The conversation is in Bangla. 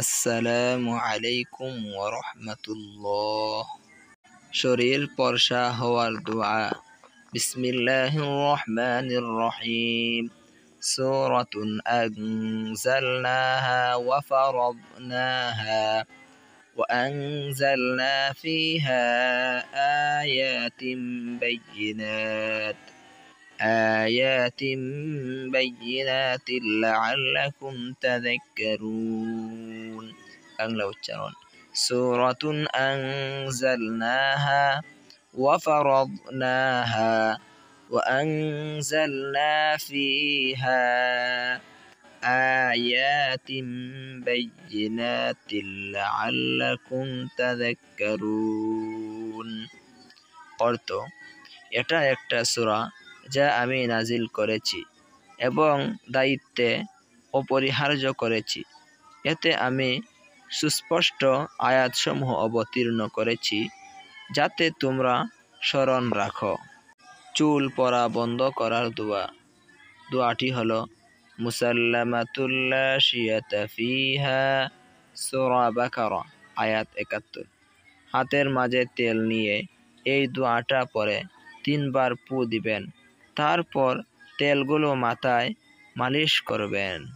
আসসালামু আলাইকুম ওয়া রাহমাতুল্লাহ। শরীর পরশা হওয়ার দোয়া। বিসমিল্লাহির রহমানির রহিম। সূরাতুন আনজালনাহা ওয়া ফারাদনাহা ওয়া আনজালনা ফীহা আয়াতিন বাইয়িনাতিন লাআল্লাকুম তাযাক্কারুন। বাংলা উচ্চারণ। সূরাতুন আনজালনাহা ওয়া ফারাদনাহা ওয়া আনজালনা ফীহা আয়াতিন বাইয়িনাতিন লাআল্লাকুম তাযাক্কারুন। অর্থ, এটা একটা সূরা যা আমি নাজিল করেছি এবং দায়িত্বে অপরিহার্য করেছি। এতে আমি সুস্পষ্ট আয়াতসমূহ অবতীর্ণ করেছি যাতে তোমরা স্মরণ রাখো। চুল পড়া বন্ধ করার দোয়া। দোয়াটি হলো মুসাল্লামাতুল লা শিয়াতা ফিহা, সূরা বাকারা আয়াত ৭১। হাতের মাঝে তেল নিয়ে এই দোয়াটা পরে ৩ বার ফু দিবেন। তারপর তেলগুলো মাথায় মালিশ করবেন।